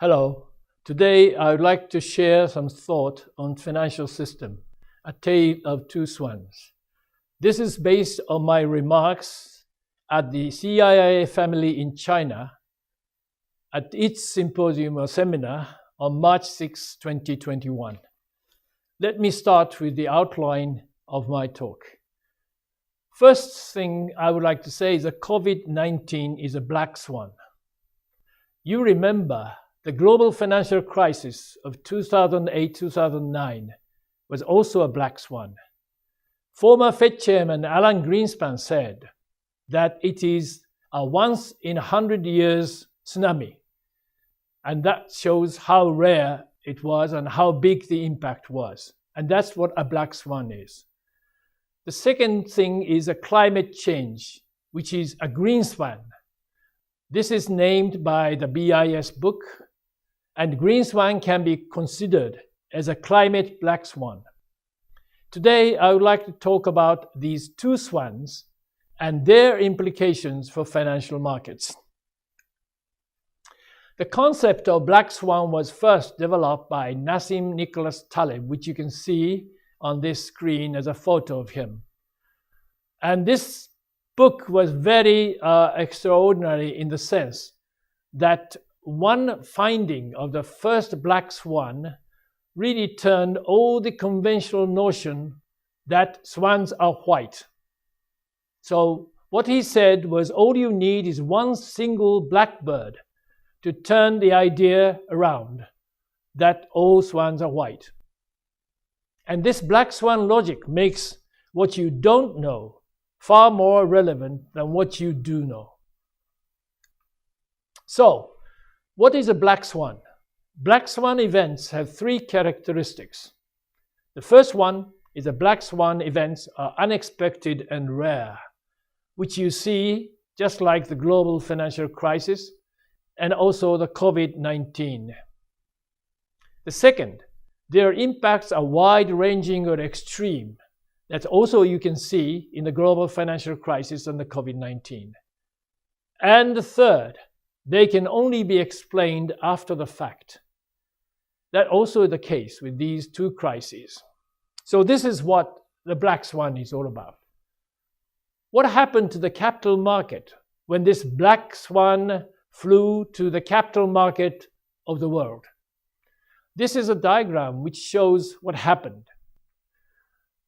Hello. Today I would like to share some thought on financial system, a tale of two swans. This is based on my remarks at the CIIA family in China at its symposium or seminar on March 6, 2021. Let me start with the outline of my talk. First thing I would like to say is that COVID-19 is a black swan. You remember the global financial crisis of 2008-2009 was also a black swan. Former Fed Chairman Alan Greenspan said that it is a once in 100 years tsunami. And that shows how rare it was and how big the impact was. And that's what a black swan is. The second thing is a climate change, which is a green swan. This is named by the BIS book, and green swan can be considered as a climate black swan. Today, I would like to talk about these two swans and their implications for financial markets. The concept of black swan was first developed by Nassim Nicholas Taleb, which you can see on this screen as a photo of him. And this book was very extraordinary in the sense that one finding of the first black swan really turned all the conventional notion that swans are white. So what he said was all you need is one single blackbird to turn the idea around that all swans are white. And this black swan logic makes what you don't know far more relevant than what you do know. So, what is a black swan? Black swan events have three characteristics. The first one is that black swan events are unexpected and rare, which you see just like the global financial crisis and also the COVID-19. The second, their impacts are wide-ranging or extreme. That's also you can see in the global financial crisis and the COVID-19. And the third, they can only be explained after the fact. That's also the case with these two crises. So this is what the black swan is all about. What happened to the capital market when this black swan flew to the capital market of the world? This is a diagram which shows what happened.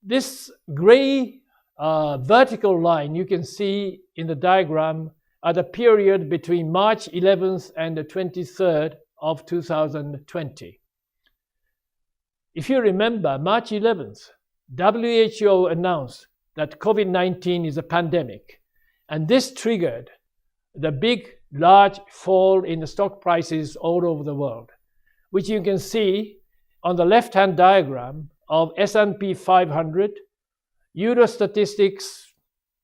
This gray vertical line you can see in the diagram are the period between March 11th and the 23rd of 2020. If you remember, March 11th, WHO announced that COVID-19 is a pandemic, and this triggered the big, large fall in the stock prices all over the world, which you can see on the left-hand diagram of S&P 500, Euro Statistics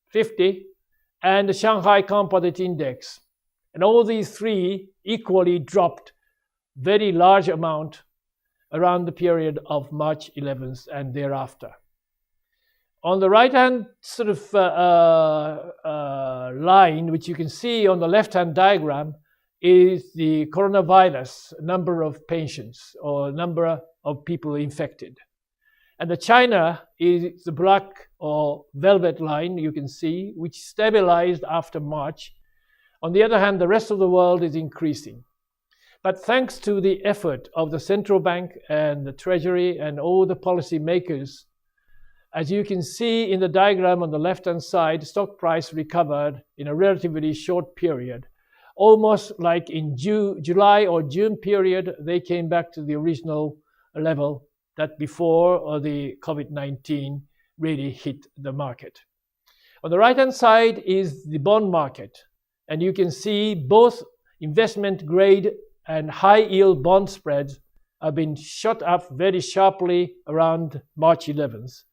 50, and the Shanghai Composite Index. And all these three equally dropped very large amount around the period of March 11th and thereafter. On the right-hand sort of line, which you can see on the left-hand diagram, is the coronavirus number of patients or number of people infected. And the China is the black or velvet line you can see, which stabilized after March. On the other hand, the rest of the world is increasing. But thanks to the effort of the central bank and the treasury and all the policy makers, as you can see in the diagram on the left-hand side, stock price recovered in a relatively short period. Almost like in July or June period, they came back to the original level that before the COVID-19 really hit the market. On the right-hand side is the bond market. And you can see both investment grade and high yield bond spreads have been shot up very sharply around March 11th.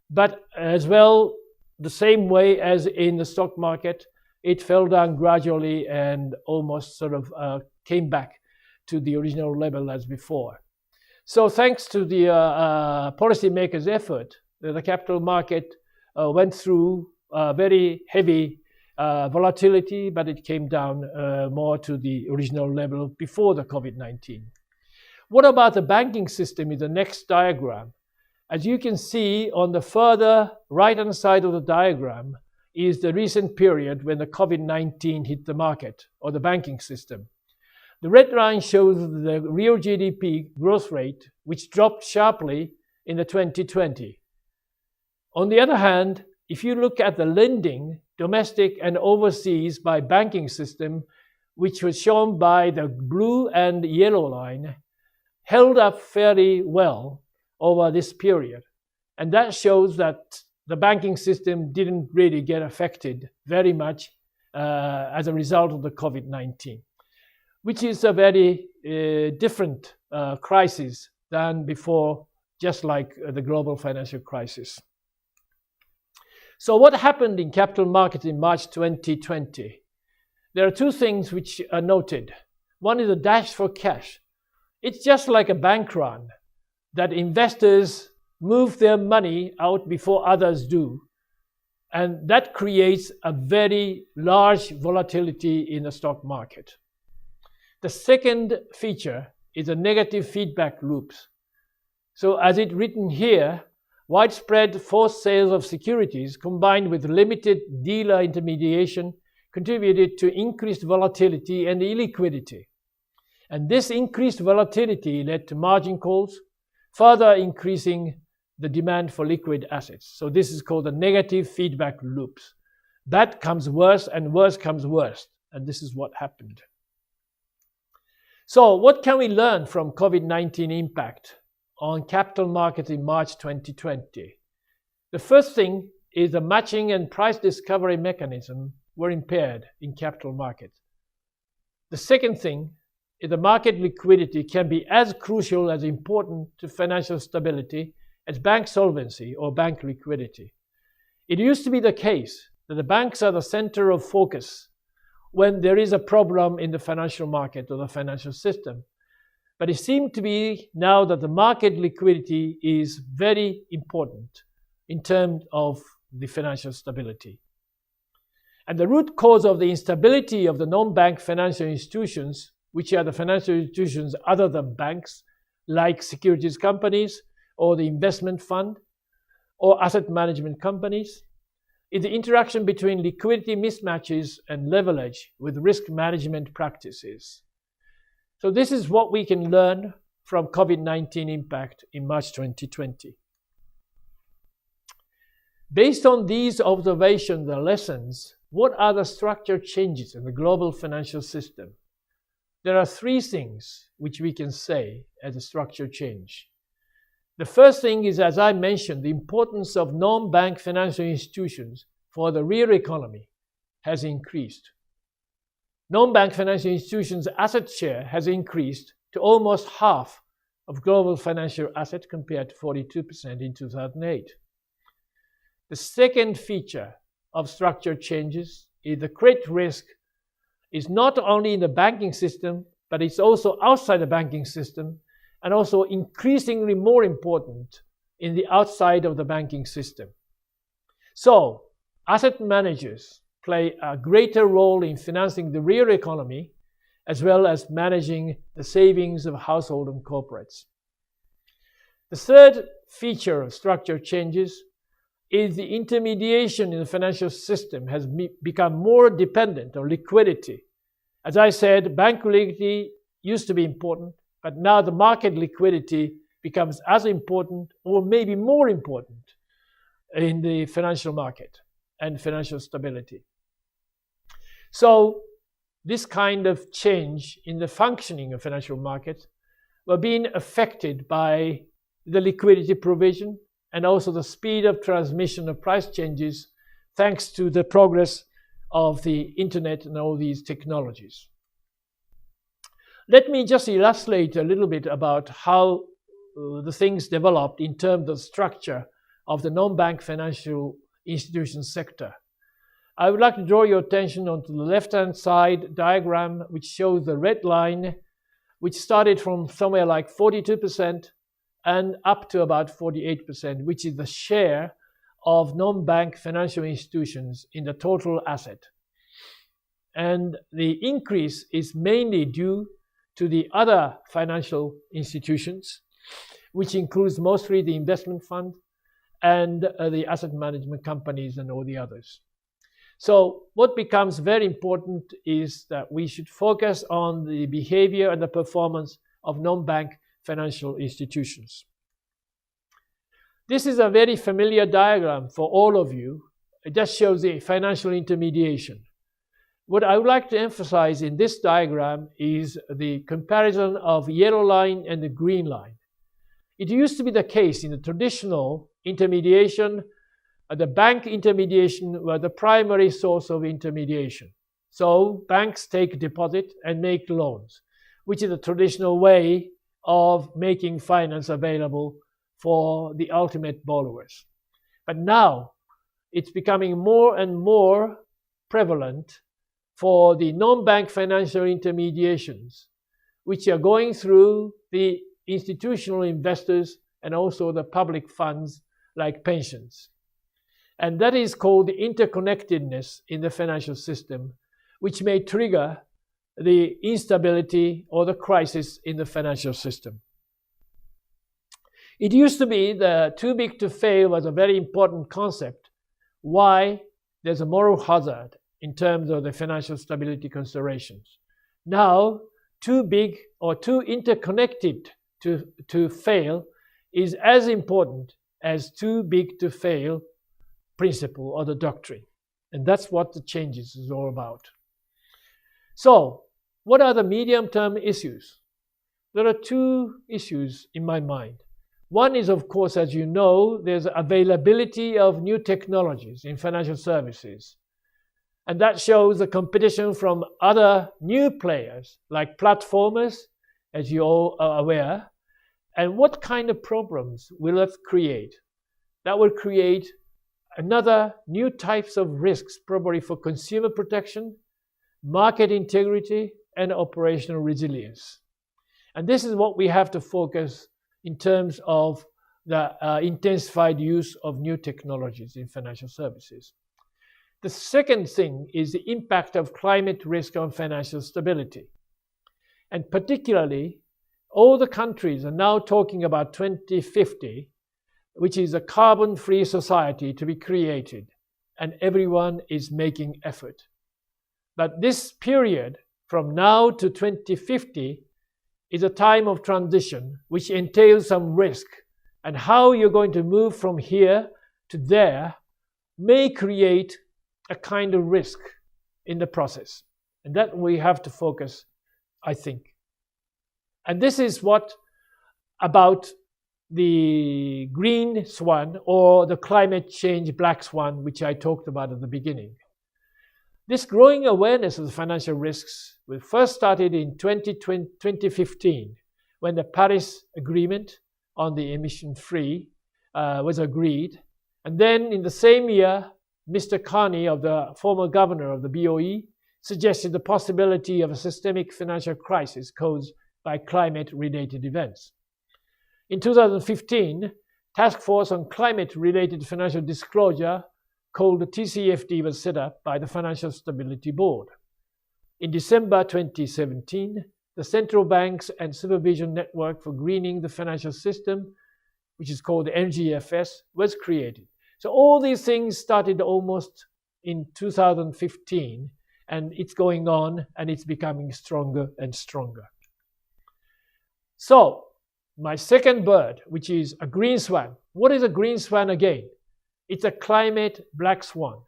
But as well, the same way as in the stock market, it fell down gradually and almost sort of came back to the original level as before. So thanks to the policymakers' effort, the capital market went through a very heavy volatility, but it came down more to the original level before the COVID-19. What about the banking system in the next diagram? As you can see on the further right-hand side of the diagram is the recent period when the COVID-19 hit the market or the banking system. The red line shows the real GDP growth rate, which dropped sharply in the 2020. On the other hand, if you look at the lending, domestic and overseas by banking system, which was shown by the blue and yellow line, held up fairly well over this period. And that shows that the banking system didn't really get affected very much as a result of the COVID-19, which is a very different crisis than before, just like the global financial crisis. So what happened in capital markets in March 2020? There are two things which are noted. One is a dash for cash. It's just like a bank run that investors move their money out before others do. And that creates a very large volatility in the stock market. The second feature is a negative feedback loops. So as it's written here, widespread forced sales of securities combined with limited dealer intermediation contributed to increased volatility and illiquidity. And this increased volatility led to margin calls, further increasing the demand for liquid assets. So this is called the negative feedback loops. Bad comes worse and worse comes worse. And this is what happened. So what can we learn from COVID-19 impact on capital markets in March 2020? The first thing is the matching and price discovery mechanism were impaired in capital markets. The second thing is the market liquidity can be as crucial as important to financial stability as bank solvency or bank liquidity. It used to be the case that the banks are the center of focus when there is a problem in the financial market or the financial system. But it seems to be now that the market liquidity is very important in terms of the financial stability. And the root cause of the instability of the non-bank financial institutions, which are the financial institutions other than banks, like securities companies or the investment fund or asset management companies, is the interaction between liquidity mismatches and leverage with risk management practices. So this is what we can learn from COVID-19 impact in March 2020. Based on these observations and lessons, what are the structural changes in the global financial system? There are three things which we can say as a structural change. The first thing is, as I mentioned, the importance of non-bank financial institutions for the real economy has increased. Non-bank financial institutions' asset share has increased to almost half of global financial assets compared to 42% in 2008. The second feature of structural changes is the credit risk is not only in the banking system, but it's also outside the banking system, and also increasingly more important in the outside of the banking system. So, asset managers play a greater role in financing the real economy, as well as managing the savings of households and corporates. The third feature of structural changes is the intermediation in the financial system has become more dependent on liquidity. As I said, bank liquidity used to be important, but now the market liquidity becomes as important or maybe more important in the financial market and financial stability. So this kind of change in the functioning of financial markets were being affected by the liquidity provision and also the speed of transmission of price changes thanks to the progress of the internet and all these technologies. Let me just illustrate a little bit about how the things developed in terms of structure of the non-bank financial institution sector. I would like to draw your attention onto the left-hand side diagram, which shows the red line, which started from somewhere like 42% and up to about 48%, which is the share of non-bank financial institutions in the total asset. and the increase is mainly due to the other financial institutions, which includes mostly the investment fund and the asset management companies and all the others. So what becomes very important is that we should focus on the behavior and the performance of non-bank financial institutions. This is a very familiar diagram for all of you. It just shows the financial intermediation. What I would like to emphasize in this diagram is the comparison of yellow line and the green line. It used to be the case in the traditional intermediation, the bank intermediation were the primary source of intermediation. So banks take deposit and make loans, which is a traditional way of making finance available for the ultimate borrowers. But now it's becoming more and more prevalent for the non-bank financial intermediations, which are going through the institutional investors and also the public funds like pensions. And that is called the interconnectedness in the financial system, which may trigger the instability or the crisis in the financial system. It used to be that too big to fail was a very important concept. Why? There's a moral hazard in terms of the financial stability considerations. Now, too big or too interconnected to fail is as important as too big to fail principle or the doctrine. And that's what the changes is all about. So, what are the medium-term issues? There are two issues in my mind. One is, of course, as you know, there's availability of new technologies in financial services. And that shows the competition from other new players like platformers, as you all are aware. And what kind of problems will that create? That will create another new types of risks, probably for consumer protection, market integrity, and operational resilience. And this is what we have to focus in terms of the intensified use of new technologies in financial services. The second thing is the impact of climate risk on financial stability. And particularly, all the countries are now talking about 2050, which is a carbon-free society to be created, and everyone is making effort. But this period, from now to 2050, is a time of transition, which entails some risk, and how you're going to move from here to there may create a kind of risk in the process. And that we have to focus, I think. And this is what about the green swan or the climate change black swan, which I talked about at the beginning. This growing awareness of the financial risks was first started in 2015 when the Paris Agreement on the emission-free was agreed. And then in the same year, Mr. Carney, of the former governor of the BOE, suggested the possibility of a systemic financial crisis caused by climate-related events. In 2015, Task Force on Climate-Related Financial Disclosure, called the TCFD, was set up by the Financial Stability Board. In December 2017, the Central Banks and Supervision Network for Greening the Financial System, which is called the NGFS, was created. So all these things started almost in 2015, and it's going on, and it's becoming stronger and stronger. So, my second bird, which is a green swan. What is a green swan again? It's a climate black swan.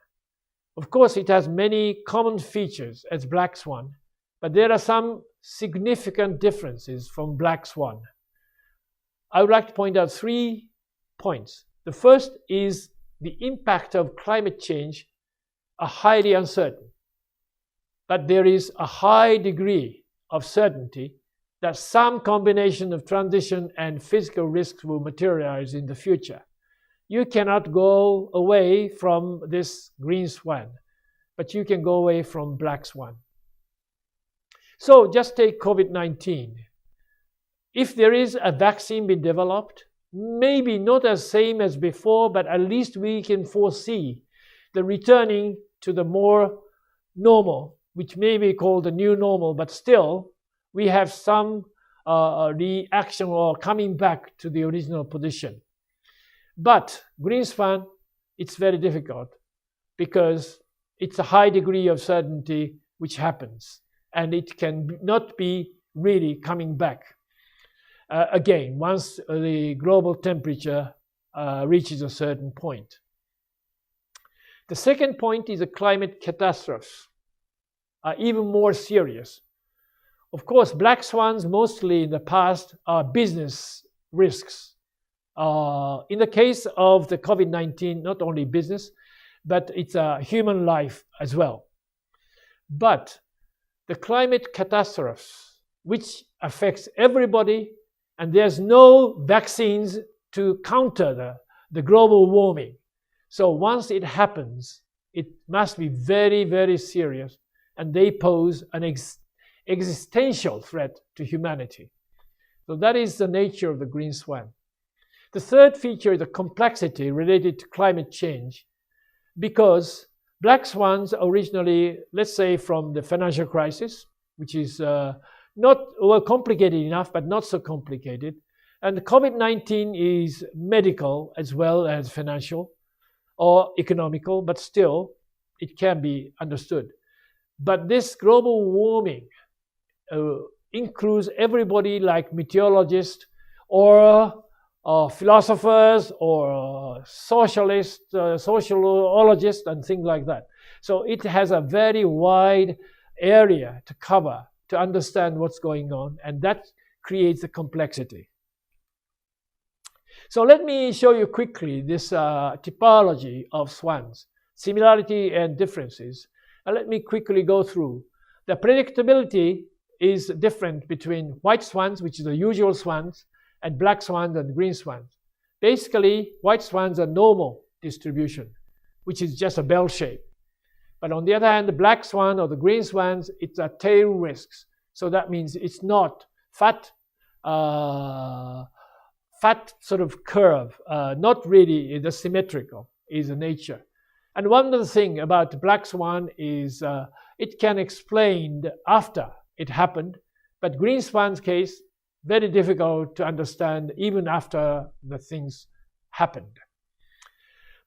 Of course, it has many common features as black swan, but there are some significant differences from black swan. I would like to point out 3 points. The first is the impact of climate change are highly uncertain, but there is a high degree of certainty that some combination of transition and physical risks will materialize in the future. You cannot go away from this green swan, but you can go away from black swan. So just take COVID-19. If there is a vaccine being developed, maybe not as same as before, but at least we can foresee the returning to the more normal which may be called the new normal, but still we have some reaction or coming back to the original position. But green swan, it's very difficult because it's a high degree of certainty which happens, and it can not be really coming back again once the global temperature reaches a certain point. The second point is the climate catastrophes are even more serious. Of course, black swans mostly in the past are business risks. In the case of the COVID-19, not only business, but it's a human life as well. But the climate catastrophes, which affects everybody, and there's no vaccines to counter the global warming. So once it happens, it must be very, very serious, and they pose an existential threat to humanity. So that is the nature of the green swan. The third feature is the complexity related to climate change, because black swans originally, let's say from the financial crisis, which is not complicated enough, but not so complicated. And COVID-19 is medical as well as financial or economical, but still it can be understood. But this global warming includes everybody like meteorologists or philosophers or socialists, sociologists and things like that. So it has a very wide area to cover to understand what's going on, and that creates a complexity. So let me show you quickly this typology of swans, similarity and differences. And let me quickly go through. The predictability is different between white swans, which is the usual swans, and black swans and green swans. Basically, white swans are normal distribution, which is just a bell shape. But on the other hand, the black swan or the green swans, it's a tail risks. So that means it's not fat sort of curve, not really the symmetrical is the nature. And one other thing about the black swan is it can explain after it happened, but green swan's case, very difficult to understand even after the things happened.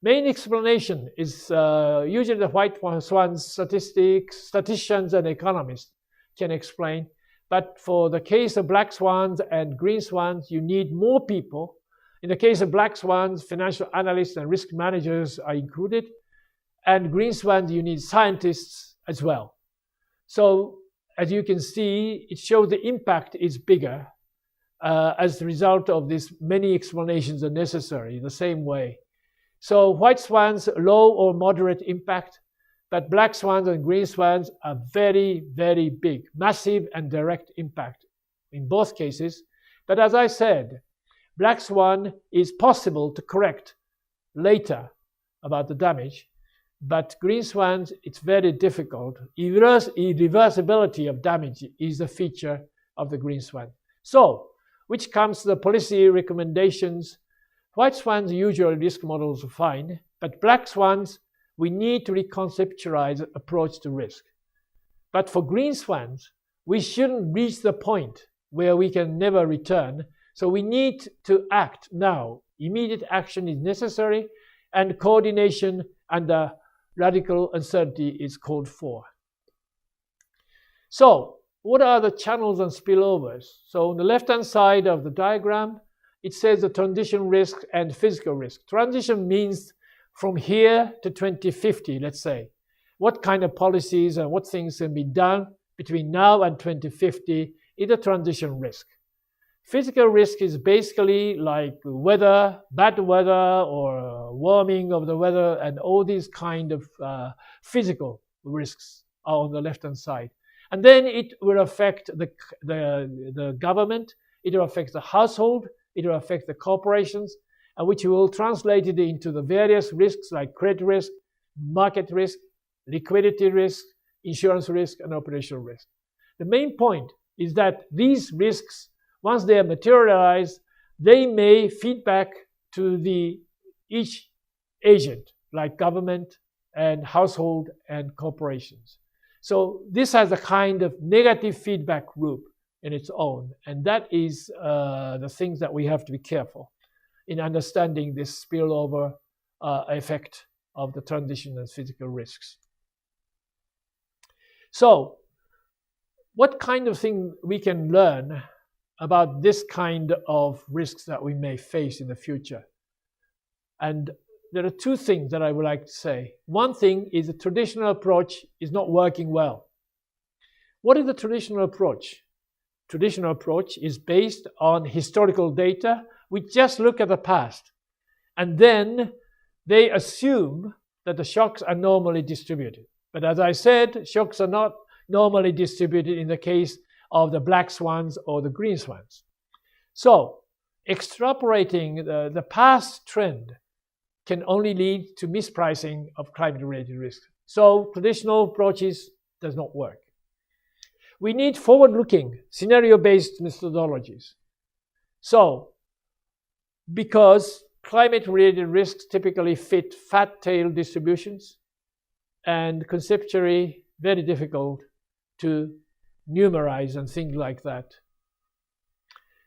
Main explanation is usually the white swans statisticians and economists can explain. But for the case of black swans and green swans, you need more people. In the case of black swans, financial analysts and risk managers are included. And green swans, you need scientists as well. So as you can see, it shows the impact is bigger as a result of this. Many explanations are necessary the same way. So white swans, low or moderate impact, but black swans and green swans are very, very big, massive and direct impact in both cases. But as I said, black swan is possible to correct later about the damage, but green swans, it's very difficult. Irreversibility of damage is a feature of the green swan. So, which comes to the policy recommendations. White swans usually risk models are fine, but black swans, we need to reconceptualize approach to risk. But for green swans, we shouldn't reach the point where we can never return. So we need to act now. Immediate action is necessary, and coordination under radical uncertainty is called for. So what are the channels and spillovers? So on the left-hand side of the diagram, it says the transition risk and physical risk. Transition means from here to 2050, let's say. What kind of policies and what things can be done between now and 2050 is a transition risk. Physical risk is basically like weather, bad weather, or warming of the weather, and all these kind of physical risks are on the left-hand side. And then it will affect the government, it will affect the household, it will affect the corporations, and which will translate it into the various risks like credit risk, market risk, liquidity risk, insurance risk, and operational risk. The main point is that these risks, once they are materialized, they may feed back to each agent, like government and household and corporations. So this has a kind of negative feedback loop in its own, and that is the things that we have to be careful in understanding this spillover effect of the transition and physical risks. So what kind of thing we can learn about this kind of risks that we may face in the future? And there are two things that I would like to say. One thing is the traditional approach is not working well. What is the traditional approach? Traditional approach is based on historical data. We just look at the past, and then they assume that the shocks are normally distributed. But as I said, shocks are not normally distributed in the case of the black swans or the green swans. So extrapolating the past trend can only lead to mispricing of climate-related risks. So traditional approaches does not work. We need forward-looking, scenario-based methodologies. So, because climate-related risks typically fit fat tail distributions and conceptually very difficult to numerize and things like that.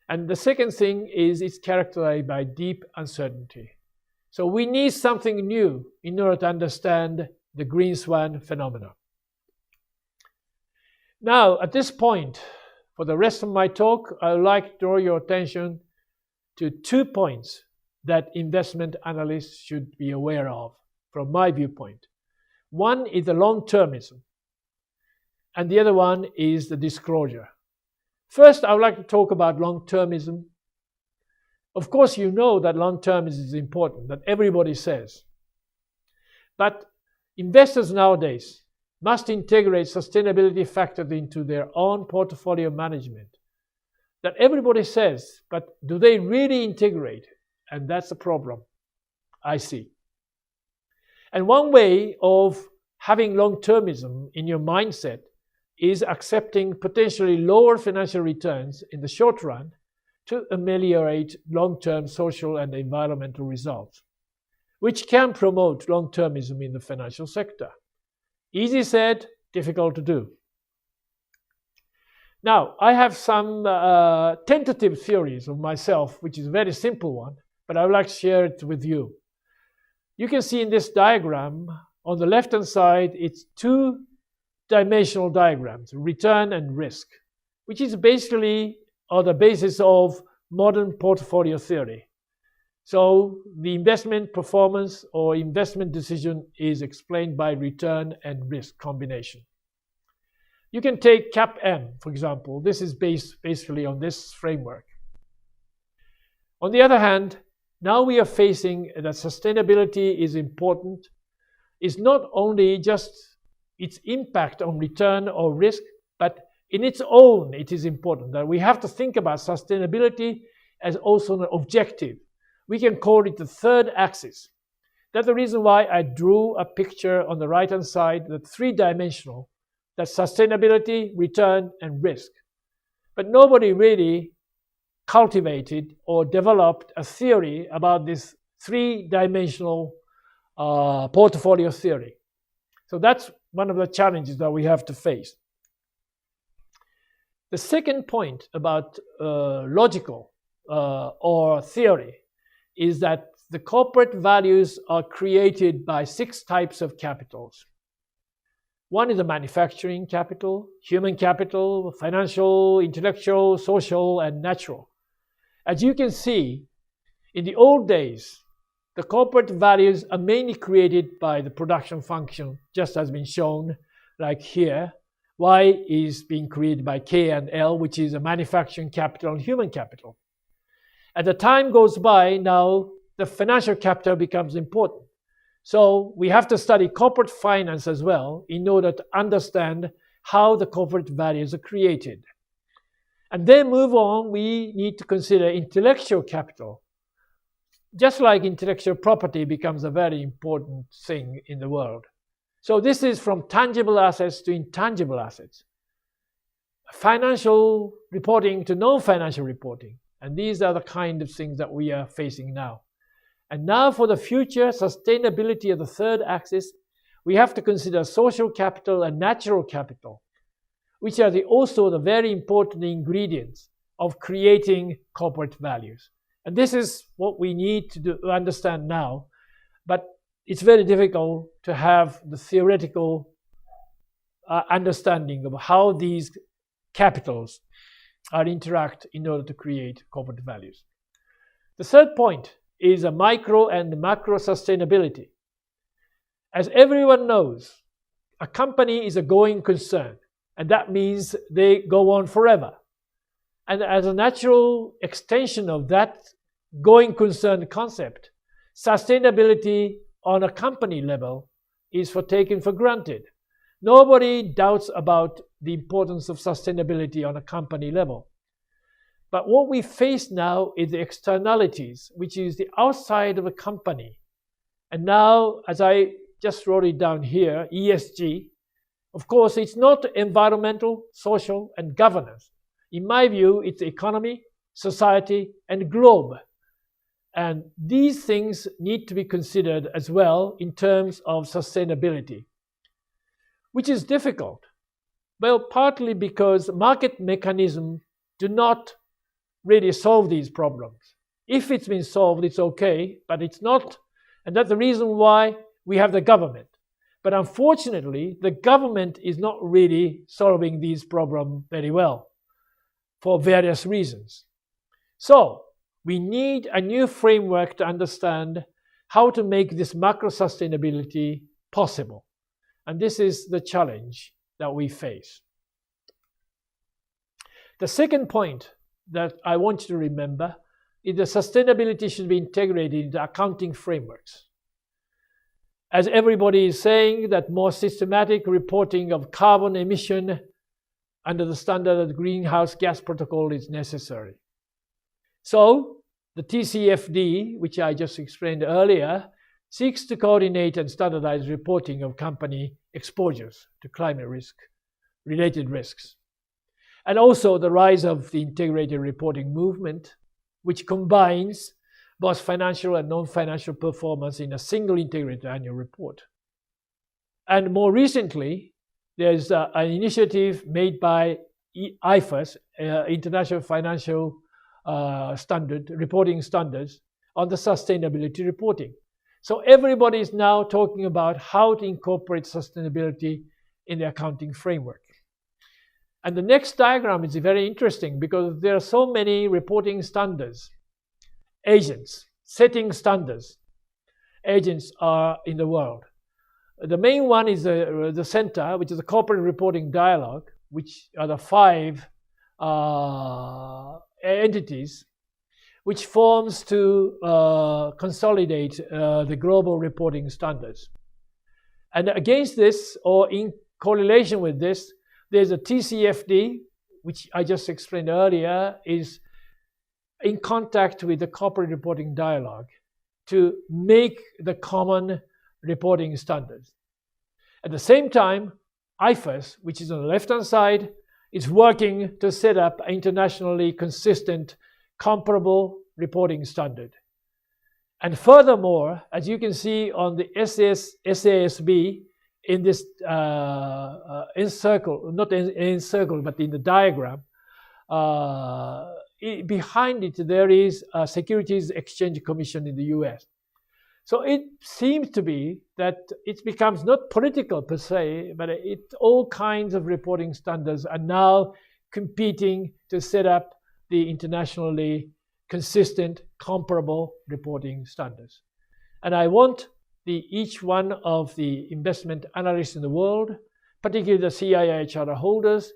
And the second thing is it's characterized by deep uncertainty. So we need something new in order to understand the green swan phenomenon. Now, at this point, for the rest of my talk, I would like to draw your attention to 2 points that investment analysts should be aware of from my viewpoint. One is the long-termism, and the other one is the disclosure. First, I would like to talk about long-termism. Of course, you know that long-termism is important, that everybody says. But investors nowadays must integrate sustainability factors into their own portfolio management. That everybody says, but do they really integrate? And that's the problem I see. And one way of having long-termism in your mindset is accepting potentially lower financial returns in the short run to ameliorate long-term social and environmental results, which can promote long-termism in the financial sector. Easy said, difficult to do. Now, I have some tentative theories of myself, which is a very simple one, but I would like to share it with you. You can see in this diagram, on the left-hand side, it's two-dimensional diagrams, return and risk, which is basically on the basis of modern portfolio theory. So the investment performance or investment decision is explained by return and risk combination. You can take CAPM, for example. This is based basically on this framework. On the other hand, now we are facing that sustainability is important. It's not only just its impact on return or risk, but in its own, it is important that we have to think about sustainability as also an objective. We can call it the third axis. That's the reason why I drew a picture on the right-hand side, the three-dimensional, that's sustainability, return, and risk. But nobody really cultivated or developed a theory about this three-dimensional portfolio theory. So that's one of the challenges that we have to face. The second point about logical or theory is that the corporate values are created by 6 types of capitals. One is the manufacturing capital, human capital, financial, intellectual, social, and natural. As you can see, in the old days, the corporate values are mainly created by the production function, just as been shown, like here. Y is being created by K and L, which is a manufacturing capital and human capital. As the time goes by, now the financial capital becomes important. So we have to study corporate finance as well in order to understand how the corporate values are created. And then move on, we need to consider intellectual capital. Just like intellectual property becomes a very important thing in the world. So this is from tangible assets to intangible assets. Financial reporting to non-financial reporting. And these are the kind of things that we are facing now. And now for the future sustainability of the third axis, we have to consider social capital and natural capital, which are also the very important ingredients of creating corporate values. And this is what we need to understand now, but it's very difficult to have the theoretical understanding of how these capitals are interact in order to create corporate values. The third point is a micro and macro sustainability. As everyone knows, a company is a going concern, and that means they go on forever. And as a natural extension of that going concern concept, sustainability on a company level is taken for granted. Nobody doubts about the importance of sustainability on a company level. But what we face now is the externalities, which is the outside of a company. And now, as I just wrote it down here, ESG, of course, it's not environmental, social, and governance. In my view, it's economy, society, and globe. And these things need to be considered as well in terms of sustainability, which is difficult. Well, partly because market mechanisms do not really solve these problems. If it's been solved, it's okay, but it's not. And that's the reason why we have the government. But unfortunately, the government is not really solving these problems very well for various reasons. So we need a new framework to understand how to make this macro sustainability possible. And this is the challenge that we face. The second point that I want you to remember is that sustainability should be integrated into accounting frameworks. As everybody is saying, that more systematic reporting of carbon emission under the standard greenhouse gas protocol is necessary. So the TCFD, which I just explained earlier, seeks to coordinate and standardize reporting of company exposures to climate risk, related risks. And also the rise of the integrated reporting movement, which combines both financial and non-financial performance in a single integrated annual report. And more recently, there's an initiative made by IFRS, International Financial Reporting Standards, on the sustainability reporting. So everybody is now talking about how to incorporate sustainability in the accounting framework. And the next diagram is very interesting because there are so many reporting standards, agents, setting standards, agents are in the world. The main one is the center, which is the corporate reporting dialogue, which are the 5 entities, which forms to consolidate the global reporting standards. And against this, or in correlation with this, there's a TCFD, which I just explained earlier, is in contact with the corporate reporting dialogue to make the common reporting standards. At the same time, IFRS, which is on the left-hand side, is working to set up an internationally consistent, comparable reporting standard. And furthermore, as you can see on the SASB, in this encircle, not encircle, but in the diagram, behind it there is a Securities Exchange Commission in the US. So it seems to be that it becomes not political per se, but all kinds of reporting standards are now competing to set up the internationally consistent, comparable reporting standards. And I want each one of the investment analysts in the world, particularly the CIIA charter holders,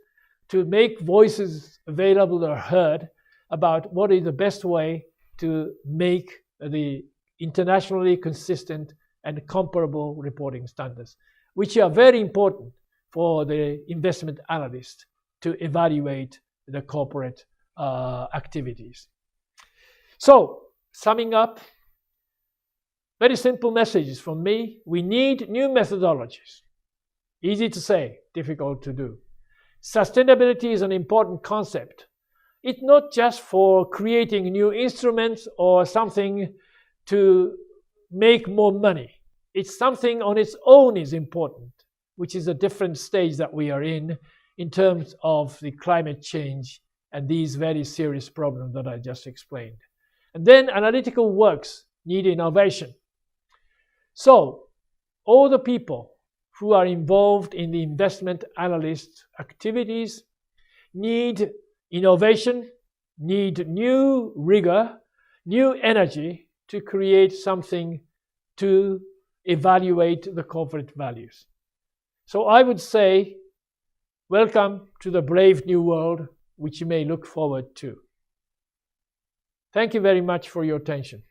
to make voices available or heard about what is the best way to make the internationally consistent and comparable reporting standards, which are very important for the investment analyst to evaluate the corporate activities. So, summing up, very simple messages from me. We need new methodologies. Easy to say, difficult to do. Sustainability is an important concept. It's not just for creating new instruments or something to make more money. It's something on its own is important, which is a different stage that we are in terms of the climate change and these very serious problems that I just explained. And then analytical works need innovation. So all the people who are involved in the investment analyst activities need innovation, need new rigor, new energy to create something to evaluate the corporate values. So I would say, welcome to the brave new world, which you may look forward to. Thank you very much for your attention.